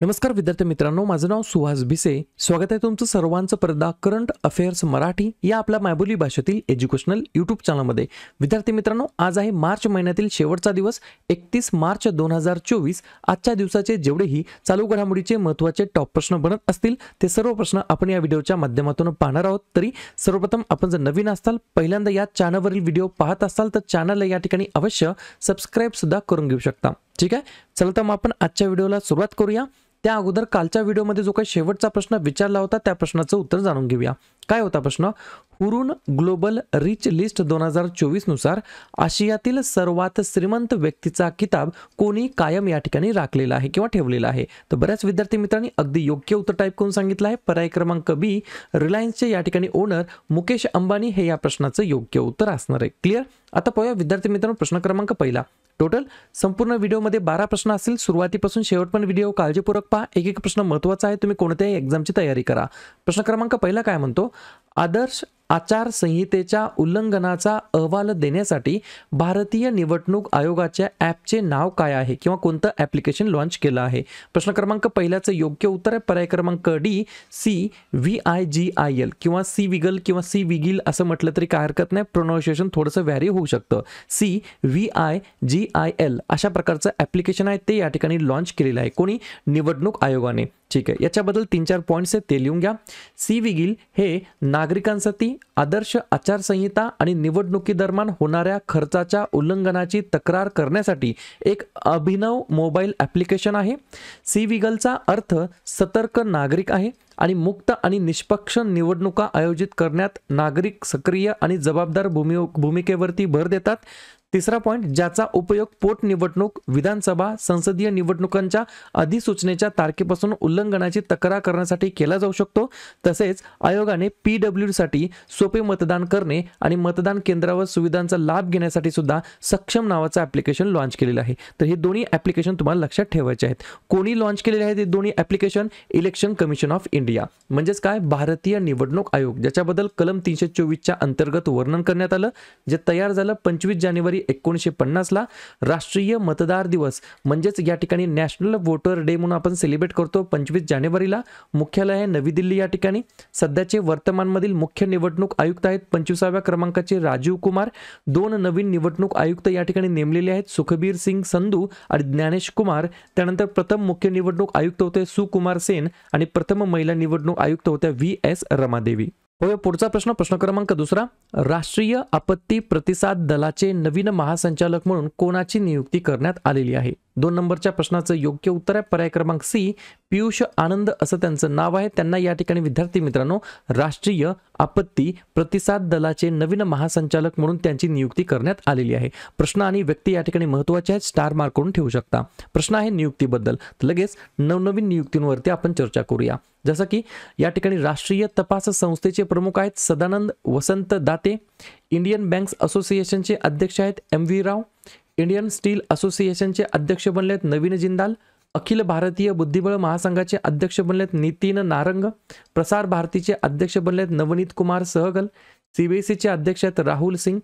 नमस्कार विद्यार्थी मित्रांनो, माझं नाव सुहास भिसे. स्वागत आहे तुमचं सर्वांचं परदा करंट अफेअर्स मराठी या आपल्या मायबोली भाषेतील एज्युकेशनल यूट्यूब चॅनलमध्ये. विद्यार्थी मित्रांनो, आज आहे मार्च महिन्यातील शेवटचा दिवस 31 मार्च 2024. आजच्या दिवसाचे जेवढेही चालू घडामोडीचे महत्त्वाचे टॉप प्रश्न बनत असतील ते सर्व प्रश्न आपण या व्हिडिओच्या माध्यमातून पाहणार आहोत. तरी सर्वप्रथम आपण जर नवीन असाल, पहिल्यांदा या चॅनलवरील व्हिडिओ पाहत असाल तर चॅनलला या ठिकाणी अवश्य सबस्क्राईब सुद्धा करून घेऊ शकता. ठीक आहे, चला तर मग आपण आजच्या व्हिडिओला सुरुवात करूया. त्या अगोदर कालच्या व्हिडिओमध्ये जो काही शेवटचा प्रश्न विचारला होता त्या प्रश्नाचं उत्तर जाणून घेऊया. काय होता प्रश्न? हुरून ग्लोबल रिच लिस्ट 2024 नुसार आशियातील सर्वात श्रीमंत व्यक्तीचा किताब कोणी कायम या ठिकाणी राखलेला आहे किंवा ठेवलेला आहे? तर बऱ्याच विद्यार्थी मित्रांनी अगदी योग्य उत्तर टाईप करून सांगितलं आहे. पर्याय क्रमांक बी, रिलायन्सचे या ठिकाणी ओनर मुकेश अंबानी हे या प्रश्नाचं योग्य उत्तर असणार आहे. क्लिअर? आता पाहूया विद्यार्थी मित्रांनो प्रश्न क्रमांक पहिला. टोटल संपूर्ण व्हिडिओमध्ये 12 प्रश्न असतील. सुरुवातीपासून शेवटपर्यंत व्हिडिओ काळजीपूर्वक पहा. एक एक प्रश्न महत्त्वाचा आहे. तुम्ही कोणत्याही एक्झामची तयारी करा. प्रश्न क्रमांक पहिला काय म्हणतो? आदर्श आचारसंहितेच्या उल्लंघनाचा अहवाल देण्यासाठी भारतीय निवडणूक आयोगाच्या ॲपचे नाव काय आहे किंवा कोणतं ॲप्लिकेशन लॉन्च केलं आहे? प्रश्न क्रमांक पहिल्याचं योग्य उत्तर आहे पर्याय क्रमांक डी, CVIGIL किंवा CVIGL किंवा CVIGIL असं म्हटलं तरी काय हरकत नाही. प्रोनाउन्सिएशन थोडंसं व्हॅरी होऊ शकतं. CVIGIL अशा प्रकारचं ॲप्लिकेशन आहे, ते या ठिकाणी लॉन्च केलेलं आहे. कोणी? निवडणूक आयोगाने. ठीक आहे, याच्याबद्दल 3-4 पॉईंट्स आहेत ते लिहून घ्या. CVIGIL हे नागरिकांसाठी आदर्श आचारसंहिता आणि निवडणुकीदरम्यान होणाऱ्या खर्चाच्या उल्लंघनाची तक्रार करण्यासाठी एक अभिनव मोबाईल ॲप्लिकेशन आहे. CVIGILचा अर्थ सतर्क नागरिक आहे आणि मुक्त आणि निष्पक्ष निवडणुका आयोजित करण्यात नागरिक सक्रिय आणि जबाबदार भूमिकेवरती भर देतात. तिसरा पॉईंट, ज्याचा उपयोग पोटनिवडणूक, विधानसभा, संसदीय निवडणुकांच्या अधिसूचनेच्या तारखेपासून उल्लंघनाची तक्रार करण्यासाठी केला जाऊ शकतो. तसेच आयोगाने PWD साठी सोपे मतदान करणे आणि मतदान केंद्रावर सुविधांचा लाभ घेण्यासाठी सुद्धा सक्षम नावाचं ॲप्लिकेशन लॉन्च केलेलं आहे. तर हे दोन्ही ॲप्लिकेशन तुम्हाला लक्षात ठेवायचे आहेत. कोणी लॉन्च केलेले आहेत हे दोन्ही application? Election commission of India, म्हणजेच काय? भारतीय निवडणूक आयोग, ज्याच्याबद्दल कलम 324च्या अंतर्गत वर्णन करण्यात आलं, जे तयार झालं 25 जानेवारी 1950 ला. राष्ट्रीय मतदार दिवस म्हणजेच या ठिकाणी नॅशनल वोटर डे म्हणून आपण सेलिब्रेट करतो 25 जानेवारीला. मुख्यालय आहे नवी दिल्ली या ठिकाणी. सध्याचे वर्तमानमधील मुख्य निवडणूक आयुक्त आहेत 25व्या क्रमांकाचे राजीव कुमार. 2 नवीन निवडणूक आयुक्त या ठिकाणी नेमलेले आहेत, सुखबीर सिंग संधू आणि ज्ञानेश कुमार. त्यानंतर प्रथम मुख्य निवडणूक आयुक्त होते सुकुमार सेन आणि प्रथम महिला निवडणूक आयुक्त होत्या VS रमादेवी. पुढचा प्रश्न, प्रश्न क्रमांक दुसरा. राष्ट्रीय आपत्ती प्रतिसाद दलाचे नवीन महासंचालक म्हणून कोणाची नियुक्ती करण्यात आलेली आहे? 2 नंबरच्या प्रश्नाचं योग्य उत्तर आहे पर्याय क्रमांक सी, पियुष आनंद असं त्यांचं नाव आहे. त्यांना या ठिकाणी विद्यार्थी मित्रांनो राष्ट्रीय आपत्ती प्रतिसाद दलाचे नवीन महासंचालक म्हणून त्यांची नियुक्ती करण्यात आलेली आहे. प्रश्न आणि व्यक्ती या ठिकाणी महत्त्वाचे आहेत, स्टार मार्क करून ठेवू शकता. प्रश्न आहे नियुक्तीबद्दल. लगेच नवनवीन नियुक्तींवरती आपण चर्चा करूया. जसं की या ठिकाणी राष्ट्रीय तपास संस्थेचे प्रमुख आहेत सदानंद वसंत दाते. इंडियन बँक्स असोसिएशनचे अध्यक्ष आहेत MV राव. इंडियन स्टील असोसिएशनचे अध्यक्ष बनलेत नवीन जिंदाल. अखिल भारतीय बुद्धिबळ महासंघाचे अध्यक्ष बनलेत नितीन नारंग. प्रसार भारतीचे अध्यक्ष बनलेत नवनीत कुमार सहगल. CBSEचे अध्यक्ष आहेत राहुल सिंग.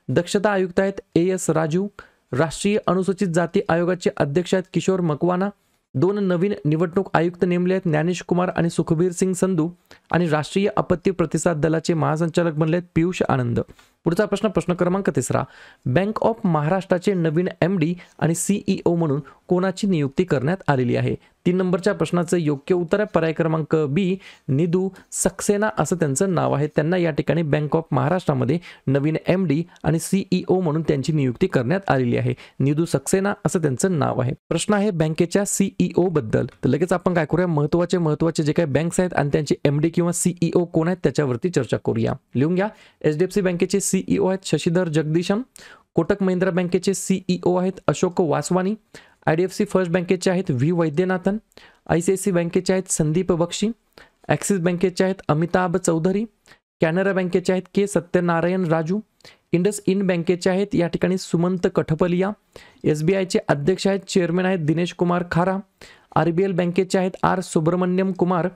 दक्षता आयुक्त आहेत AS राजू. राष्ट्रीय अनुसूचित जाती आयोगाचे अध्यक्ष आहेत किशोर मकवाना. 2 नवीन निवडणूक आयुक्त नेमले आहेत ज्ञानेश कुमार आणि सुखबीर सिंग संधू. आणि राष्ट्रीय आपत्ती प्रतिसाद दलाचे महासंचालक बनले आहेत पियुष आनंद. पुढचा प्रश्न, प्रश्न क्रमांक तिसरा. बँक ऑफ महाराष्ट्राचे नवीन MD आणि CEO म्हणून कोणाची नियुक्ती करण्यात आलेली आहे? 3 नंबरच्या प्रश्नाचं योग्य उत्तर आहे पर्याय क्रमांक बी, निधू सक्सेना असं त्यांचं नाव आहे. त्यांना या ठिकाणी बँक ऑफ महाराष्ट्रामध्ये नवीन MD आणि CEO म्हणून त्यांची नियुक्ती करण्यात आलेली आहे. निधू सक्सेना असं त्यांचं नाव आहे. प्रश्न आहे बँकेच्या CEO बद्दल. तर लगेच आपण काय करूया, महत्त्वाचे जे काही बँक्स आहेत आणि त्यांचे MD किंवा CEO कोण आहेत त्याच्यावरती चर्चा करूया. लिहून घ्या. HDFC बँकेचे CEO आहेत शशीधर जगदीशम. कोटक महिंद्रा बँकेचे CEO आहेत अशोक वासवानी. IDFC फर्स्ट बँकेचे आहेत V वैद्यनाथन. ICICI बँकेचे आहेत संदीप बक्षी. ॲक्सिस बँकेचे आहेत अमिताभ चौधरी. कॅनरा बँकेचे आहेत के सत्यनारायण राजू. इंडसइंड बँकेचे आहेत या ठिकाणी सुमंत कठपलिया. SBIचे अध्यक्ष आहेत चेअरमॅन आहेत दिनेश कुमार खारा. RBL बँकेचे आहेत R Subramaniam Kumar.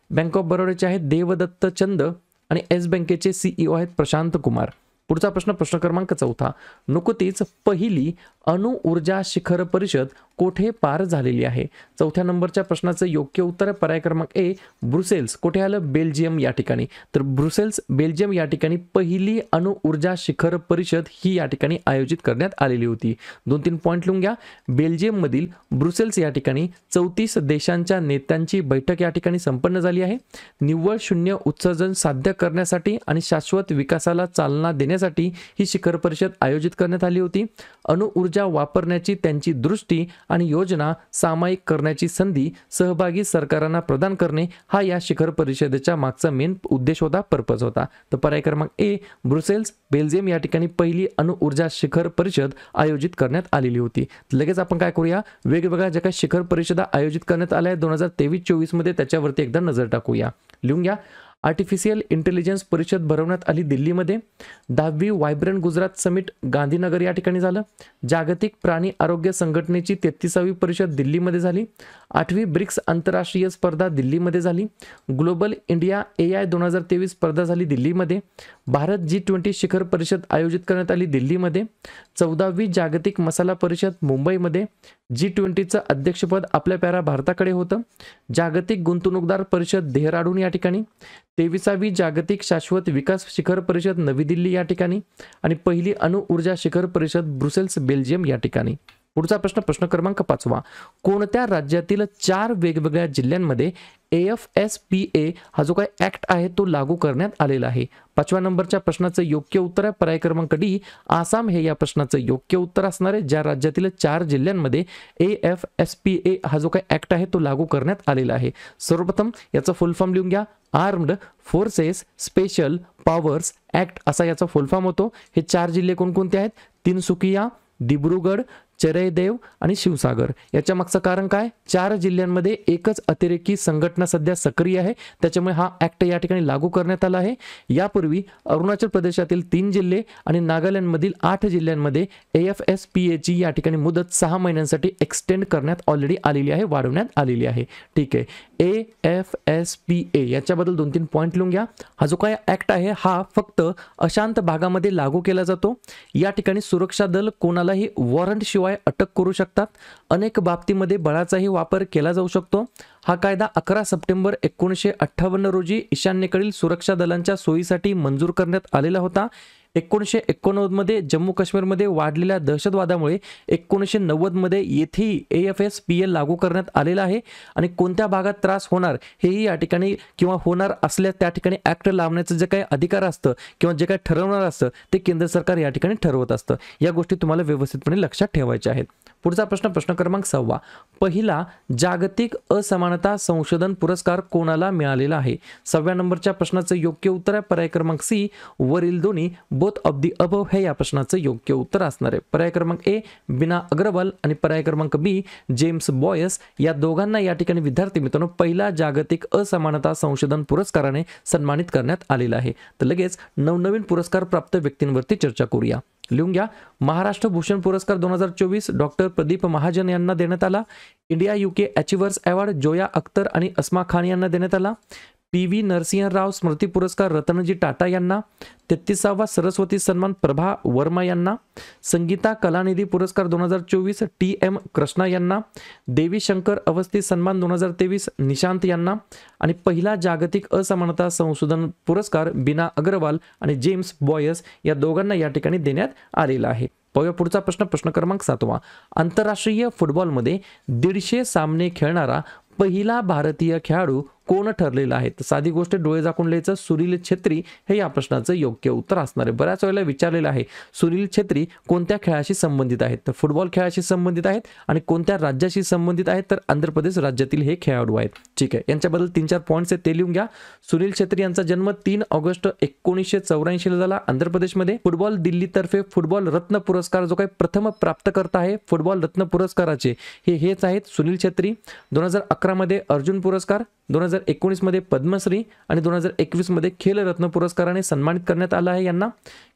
Bank of बरोडाचे आहेत देवदत्त चंद आणि S बँकेचे CEO आहेत प्रशांत कुमार. पुढचा प्रश्न, प्रश्न क्रमांक 4. नुकतीच पहिली अणु ऊर्जा शिखर परिषद कोठे पार झालेली आहे? चौथ्या नंबरच्या प्रश्नाचं योग्य उत्तर आहे पर्याय क्रमांक ए ब्रुसेल्स. कुठे आलं? बेल्जियम या ठिकाणी. तर ब्रुसेल्स बेल्जियम या ठिकाणी पहिली अणु ऊर्जा शिखर परिषद ही या ठिकाणी आयोजित करण्यात आलेली होती. 2-3 पॉईंट लिहून घ्या. बेल्जियम मधील ब्रुसेल्स या ठिकाणी 34 देशांच्या नेत्यांची बैठक या ठिकाणी संपन्न झाली आहे. निव्वळ शून्य उत्सर्जन साध्य करण्यासाठी आणि शाश्वत विकासाला चालना देण्यासाठी ही शिखर परिषद आयोजित करण्यात आली होती. अणु ऊर्जा वापरण्याची त्यांची दृष्टी आणि योजना सामायिक करण्याची संधी सहभागी सरकारांना प्रदान करणे हा या शिखर परिषदेच्या मागचा मेन उद्देश होता, पर्पज होता. तर पर्याय क्रमांक ए ब्रुसेल्स बेल्जियम या ठिकाणी पहिली अणु ऊर्जा शिखर परिषद आयोजित करण्यात आलेली होती. लगेच आपण काय करूया, वेगवेगळ्या ज्या काही शिखर परिषदा आयोजित करण्यात आल्या आहेत 2023-24 मध्ये त्याच्यावरती एकदा नजर टाकूया. लिहून घ्या. आर्टिफिशियल इंटेलिजन्स परिषद भरवण्यात आली दिल्लीमध्ये. 10वी व्हायब्रंट गुजरात समिट गांधीनगर या ठिकाणी झालं. जागतिक प्राणी आरोग्य संघटनेची 33वी परिषद दिल्लीमध्ये झाली. 8वी ब्रिक्स आंतरराष्ट्रीय स्पर्धा दिल्लीमध्ये झाली. ग्लोबल इंडिया AI 2023 स्पर्धा झाली दिल्लीमध्ये. भारत G20 शिखर परिषद आयोजित करण्यात आली दिल्लीमध्ये. 14वी जागतिक मसाला परिषद मुंबईमध्ये. G20चं अध्यक्षपद आपल्या प्यारा भारताकडे होतं. जागतिक गुंतवणूकदार परिषद देहराडून या ठिकाणी. 23वी जागतिक शाश्वत विकास शिखर परिषद नवी दिल्ली या ठिकाणी. आणि पहिली अणु ऊर्जा शिखर परिषद ब्रुसेल्स बेल्जियम या ठिकाणी. पुढचा प्रश्न क्रमांक 5. कोणत्या राज्यातील 4 वेगवेगळ्या जिल्ह्यांमध्ये AFSPA हा जो काही ऍक्ट आहे तो लागू करण्यात आलेला आहे? 5व्या नंबरच्या प्रश्नाचं योग्य उत्तर आहे पर्याय क्रमांक डी आसाम हे या प्रश्नाचं योग्य उत्तर असणार आहे. ज्या राज्यातील 4 जिल्ह्यांमध्ये AFSPA हा जो काही ऍक्ट आहे तो लागू करण्यात आलेला आहे. सर्वप्रथम याचा फुल फॉर्म लिहून घ्या. Armed forces special powers act असा याचा फुल फॉर्म होतो. हे 4 जिल्हे कोणकोणते आहेत? तिनसुकिया, दिब्रुगड, चरैदेव आणि शिवसागर. याच्या मागचं कारण काय? 4 जिल्ह्यांमध्ये एकच अतिरेकी संघटना सध्या सक्रिय आहे, त्याच्यामुळे हा ऍक्ट या ठिकाणी लागू करण्यात आला आहे. यापूर्वी अरुणाचल प्रदेशातील 3 जिल्हे आणि नागालँडमधील 8 जिल्ह्यांमध्ये AFSPA ची या ठिकाणी मुदत 6 महिन्यांसाठी एक्सटेंड करण्यात ऑलरेडी आलेली आहे, वाढवण्यात आलेली आहे. ठीक आहे. AFSPA याच्याबद्दल 2-3 पॉईंट लिहून घ्या. हा जो काय ऍक्ट आहे हा फक्त अशांत भागामध्ये लागू केला जातो. या ठिकाणी सुरक्षा दल कोणालाही वॉरंट शिवाय अटक करू शकतात. अनेक बाबतीमध्ये बळाचाही वापर केला जाऊ शकतो. हा कायदा 11 सप्टेंबर 1958 रोजी ईशान्येकडील सुरक्षा दलांच्या सोयीसाठी मंजूर करण्यात आलेला होता. 1989 मध्ये जम्मू काश्मीरमध्ये वाढलेल्या दहशतवादामुळे 1990 मध्ये येथेही AFSPA लागू करण्यात आलेला आहे. आणि कोणत्या भागात त्रास होणार हेही या ठिकाणी किंवा होणार असल्या त्या ठिकाणी ऍक्ट लावण्याचं जे काही अधिकार असतं किंवा जे काही ठरवणार असतं ते केंद्र सरकार या ठिकाणी ठरवत असतं. या गोष्टी तुम्हाला व्यवस्थितपणे लक्षात ठेवायच्या आहेत. पुढचा प्रश्न क्रमांक 6. पहिला जागतिक असमानता संशोधन पुरस्कार कोणाला मिळालेला आहे? 6व्या नंबरच्या प्रश्नाचं योग्य उत्तर आहे पर्याय क्रमांक सी वरील दोन्ही बोथ ऑफ दी अबव हे या प्रश्नाचं योग्य उत्तर असणार आहे. पर्याय क्रमांक ए बिना अग्रवाल आणि पर्याय क्रमांक बी जेम्स बॉयस या दोघांना या ठिकाणी विद्यार्थी मित्रांनो पहिला जागतिक असमानता संशोधन पुरस्काराने सन्मानित करण्यात आलेला आहे. तर लगेच नवनवीन पुरस्कार प्राप्त व्यक्तींवरती चर्चा करूया. लिहून घ्या. महाराष्ट्र भूषण पुरस्कार 2024 डॉक्टर प्रदीप महाजन यांना देण्यात आला. India UK achievers award Zoya Akhtar आणि अस्मा खान यांना देण्यात आला. PV नरसिंह राव स्मृती पुरस्कार रतनजी टाटा यांना. 33वा सरस्वती सन्मान प्रभा वर्मा यांना. संगीता कलानिधी पुरस्कार 2024 TM कृष्णा यांना. देवी शंकर अवस्थी सन्मान 2023 निशांत यांना. आणि पहिला जागतिक असमानता संशोधन पुरस्कार बिना अग्रवाल आणि जेम्स बॉयस या दोघांना या ठिकाणी देण्यात आलेला आहे. पुढचा प्रश्न क्रमांक 7. आंतरराष्ट्रीय फुटबॉलमध्ये 150 सामने खेळणारा पहिला भारतीय खेळाडू कोण ठरलेला आहे? तर साधी गोष्ट डोळे झाकून लिहायचं सुनील छेत्री हे या प्रश्नाचं योग्य उत्तर असणार आहे. बऱ्याच वेळेला विचारलेलं आहे सुनील छेत्री कोणत्या खेळाशी संबंधित आहेत? तर फुटबॉल खेळाशी संबंधित आहेत. आणि कोणत्या राज्याशी संबंधित आहेत? तर आंध्र प्रदेश राज्यातील हे खेळाडू आहेत. ठीक आहे. यांच्याबद्दल 3-4 पॉईंट्स आहेत ते लिहून घ्या. सुनील छेत्री यांचा जन्म 3 ऑगस्ट 1984 ला झाला आंध्र प्रदेशमध्ये. फुटबॉल दिल्लीतर्फे फुटबॉल रत्न पुरस्कार जो काही प्रथम प्राप्तकर्ता आहे फुटबॉल रत्न पुरस्काराचे हेच आहेत सुनील छेत्री. 2011 मध्ये अर्जुन पुरस्कार, 2019 मध्ये पद्मश्री आणि 2021 मध्ये खेलरत्न पुरस्काराने सन्मानित करण्यात आलं आहे यांना.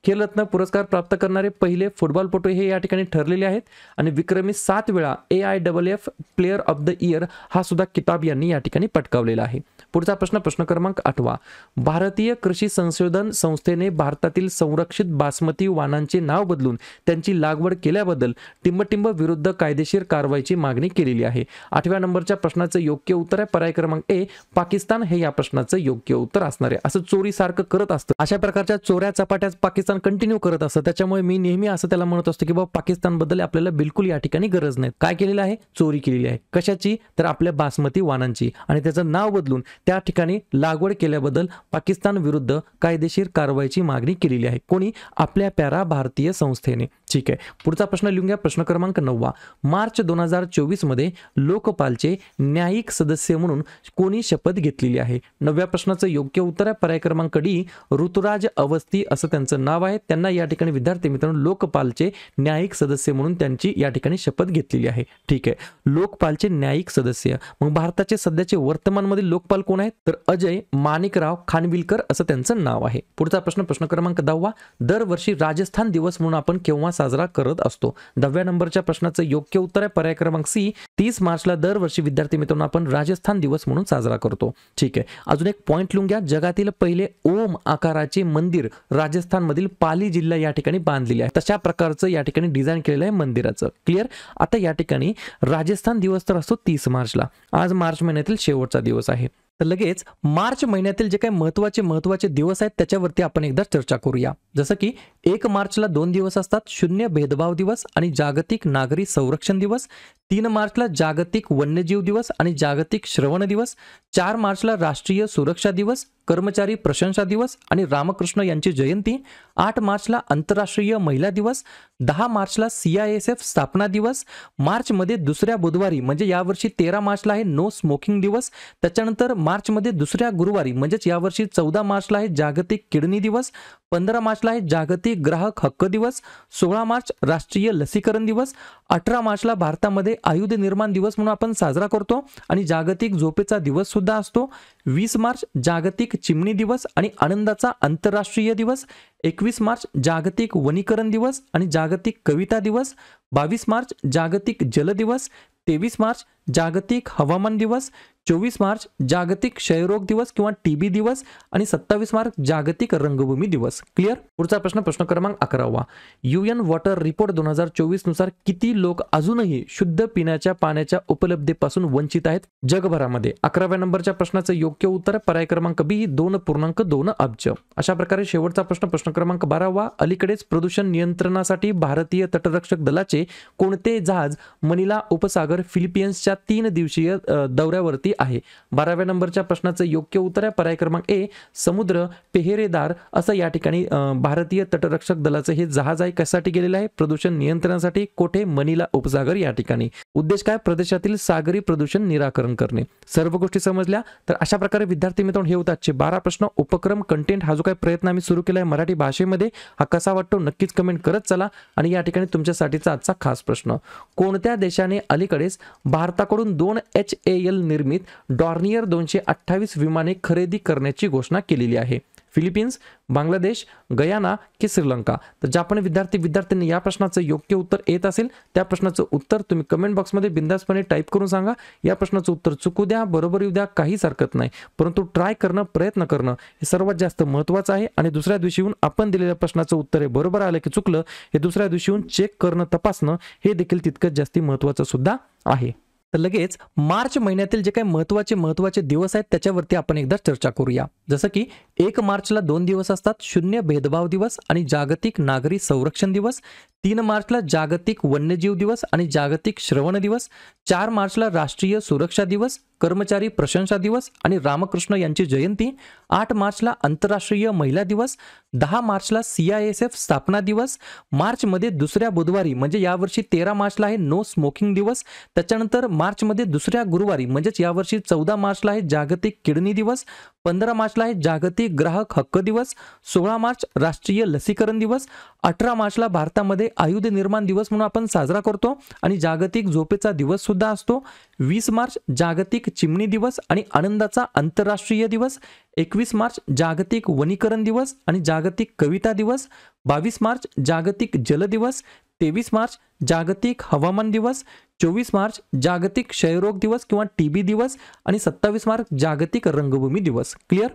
खेलरत्न पुरस्कार प्राप्त करणारे पहिले फुटबॉलपटू हे या ठिकाणी ठरलेले आहेत आणि विक्रमी 7 वेळा AIFF player of the year हा सुद्धा किताब यांनी या ठिकाणी पटकावलेला आहे. पुढचा प्रश्न क्रमांक 8. भारतीय कृषी संशोधन संस्थेने भारतातील संरक्षित बासमती वाणांचे नाव बदलून त्यांची लागवड केल्याबद्दल टिंबटिंब विरुद्ध कायदेशीर कारवाईची मागणी केलेली आहे. 8व्या नंबरच्या प्रश्नाचं योग्य उत्तर आहे पर्याय क्रमांक ए, पाकिस्तान हे या प्रश्नाचं योग्य उत्तर असणार आहे. असं चोरीसारखं करत असतं, अशा प्रकारच्या चोऱ्या चपाट्या पाकिस्तान कंटिन्यू करत असतं. त्याच्यामुळे मी नेहमी असं त्याला म्हणत असतो की बाबा पाकिस्तान बद्दल आपल्याला बिलकुल या ठिकाणी गरज नाही. काय केलेलं आहे? चोरी केलेली आहे. कशाची? तर आपल्या बासमती वाणांची, आणि त्याचं नाव बदलून त्या ठिकाणी लागवड केल्याबद्दल पाकिस्तान विरुद्ध कायदेशीर कारवाईची मागणी केलेली आहे. कोणी? आपल्या प्यारा भारतीय संस्थेने. ठीक आहे, पुढचा प्रश्न लिहून घ्या. प्रश्न क्रमांक 9. मार्च 2024 मध्ये लोकपालचे न्यायिक सदस्य म्हणून कोणी शपथ घेतलेली आहे? 9व्या प्रश्नाचं योग्य उत्तर आहे पर्याय क्रमांक डी, ऋतुराज अवस्थी असं त्यांचं नाव आहे. त्यांना या ठिकाणी विद्यार्थी मित्रांनो लोकपालचे न्यायिक सदस्य म्हणून त्यांची या ठिकाणी शपथ घेतलेली आहे. ठीक आहे, लोकपालचे न्यायिक सदस्य. मग भारताचे सध्याचे वर्तमानमधील लोकपाल कोण आहेत? तर अजय माणिकराव खानविलकर असं त्यांचं नाव आहे. पुढचा प्रश्न क्रमांक 10. दरवर्षी राजस्थान दिवस म्हणून आपण केव्हा साजरा करत असतो? 10व्या नंबरच्या प्रश्नाचं योग्य उत्तर आहे पर्याय क्रमांक सी, 30 मार्चला दरवर्षी विद्यार्थी मित्रांनो आपण राजस्थान दिवस म्हणून साजरा करतो. ठीक आहे, अजून एक पॉइंट लिहून घ्या. जगातील पहिले ओम आकाराचे मंदिर राजस्थान मधील पाली जिल्हा या ठिकाणी बांधलेले आहे. तशा प्रकारचं या ठिकाणी डिझाईन केलेलं आहे मंदिराचं. क्लिअर? आता या ठिकाणी राजस्थान दिवस तर असतो 30 मार्चला. आज मार्च महिन्यातील शेवटचा दिवस आहे. तर लगेच मार्च महिन्यातील जे काही महत्त्वाचे दिवस आहेत त्याच्यावरती आपण एकदा चर्चा करूया. जसं की 1 मार्चला 2 दिवस असतात, शून्य भेदभाव दिवस आणि जागतिक नागरी संरक्षण दिवस. 3 मार्चला जागतिक वन्यजीव दिवस आणि जागतिक श्रवण दिवस. 4 मार्चला राष्ट्रीय सुरक्षा दिवस, कर्मचारी प्रशंसा दिवस आणि रामकृष्ण यांची जयंती. 8 मार्चला आंतरराष्ट्रीय महिला दिवस. 10 मार्चला CISF स्थापना दिवस. मार्चमध्ये दुसऱ्या बुधवारी म्हणजे यावर्षी 13 मार्चला आहे नो स्मोकिंग दिवस. त्याच्यानंतर मार्चमध्ये दुसऱ्या गुरुवारी म्हणजेच यावर्षी 14 मार्चला आहे जागतिक किडनी दिवस. 15 मार्चला आहे जागतिक ग्राहक हक्क दिवस. 16 मार्च राष्ट्रीय लसीकरण दिवस. 18 मार्चला भारतामध्ये आयुध निर्माण दिवस म्हणून आपण साजरा करतो आणि जागतिक झोपेचा दिवस सुद्धा असतो. 20 मार्च जागतिक चिमणी दिवस आणि आनंदाचा आंतरराष्ट्रीय दिवस. 21 मार्च जागतिक वनीकरण दिवस आणि जागतिक कविता दिवस. 22 मार्च जागतिक जल दिवस. 23 मार्च जागतिक हवामान दिवस. 24 मार्च जागतिक क्षयरोग दिवस किंवा TB दिवस आणि 27 मार्च जागतिक रंगभूमी दिवस. क्लिअर? पुढचा प्रश्न क्रमांक 11. UN वॉटर रिपोर्ट 2024 नुसार किती लोक अजूनही शुद्ध पिण्याच्या पाण्याच्या उपलब्धतेपासून वंचित आहेत जगभरामध्ये? 11व्या नंबरच्या प्रश्नाचं योग्य उत्तर पर्याय क्रमांक बी, 2.2 अब्ज. अशा प्रकारे शेवटचा प्रश्न क्रमांक 12. अलीकडेच प्रदूषण नियंत्रणासाठी भारतीय तटरक्षक दलाचे कोणते जहाज मनिला उपसागर फिलिपिन्सच्या 3 दिवसीय दौऱ्यावरती आहे? 12व्या नंबरच्या प्रश्नाचं योग्य उत्तर आहे पर्याय क्रमांक ए, समुद्र पेहेरेदार असं या ठिकाणी भारतीय तटरक्षक दलाचं हे जहाज आहे. कशासाठी गेलेलं आहे? प्रदूषण नियंत्रणासाठी. कोठे? मनिला उपसागर या ठिकाणी. उद्देश काय? प्रदेशातील सागरी प्रदूषण निराकरण करणे. सर्व गोष्टी समजल्या? तर अशा प्रकारे विद्यार्थी मित्रांनो हे होतात 12 प्रश्न. उपक्रम कंटेंट हा जो काही प्रयत्न आम्ही सुरू केला आहे मराठी भाषेमध्ये, हा कसा वाटतो नक्कीच कमेंट करत चला. आणि या ठिकाणी तुमच्यासाठीचा आजचा खास प्रश्न, कोणत्या देशाने अलीकडेच भारताकडून 2 HAL निर्मित डॉर्नियर 228 विमाने खरेदी करण्याची घोषणा केलेली आहे? फिलिपिन्स, बांगलादेश, गयाना की श्रीलंका? तर ज्या पण विद्यार्थ्यांनी या प्रश्नाचं योग्य उत्तर येत असेल त्या प्रश्नाचं उत्तर तुम्ही कमेंट बॉक्समध्ये बिंदासपणे टाईप करून सांगा. या प्रश्नाचं उत्तर चुकू द्या, बरोबर येऊ द्या, काहीच हरकत नाही, परंतु ट्राय करणं, प्रयत्न करणं हे सर्वात जास्त महत्त्वाचं आहे. आणि दुसऱ्या दिवशी येऊन आपण दिलेल्या प्रश्नाचं उत्तर हे बरोबर आलं की चुकलं हे दुसऱ्या दिवशी येऊन चेक करणं, तपासणं हे देखील तितकंच जास्त महत्त्वाचं सुद्धा आहे. तर लगेच मार्च महिन्यातील जे काही महत्त्वाचे दिवस आहेत त्याच्यावरती आपण एकदा चर्चा करूया. जसं की 1 मार्चला 2 दिवस असतात, शून्य भेदभाव दिवस आणि जागतिक नागरी संरक्षण दिवस. 3 मार्चला जागतिक वन्यजीव दिवस आणि जागतिक श्रवण दिवस. 4 मार्चला राष्ट्रीय सुरक्षा दिवस, कर्मचारी प्रशंसा दिवस आणि रामकृष्ण यांची जयंती. 8 मार्चला आंतरराष्ट्रीय महिला दिवस. 10 मार्चला CISF स्थापना दिवस. मार्चमध्ये दुसऱ्या बुधवारी म्हणजे यावर्षी 13 मार्चला आहे नो स्मोकिंग दिवस. त्याच्यानंतर मार्चमध्ये दुसऱ्या गुरुवारी म्हणजेच यावर्षी 14 मार्चला आहे जागतिक किडनी दिवस, 15 मार्चला आहे जागतिक ग्राहक हक्क दिवस, 16 मार्च राष्ट्रीय लसीकरण दिवस, 18 मार्चला भारतामध्ये आयुध निर्माण दिवस म्हणून आपण साजरा करतो आणि जागतिक झोपेचा दिवस सुद्धा असतो, 20 मार्च जागतिक चिमणी दिवस आणि आनंदाचा आंतरराष्ट्रीय दिवस, 21 मार्च जागतिक वनीकरण दिवस आणि जागतिक कविता दिवस, 22 मार्च जागतिक जल दिवस, 23 मार्च जागतिक हवामान दिवस, 24 मार्च जागतिक क्षयरोग दिवस किंवा टीबी दिवस आणि 27 मार्च जागतिक रंगभूमी दिवस. क्लिअर?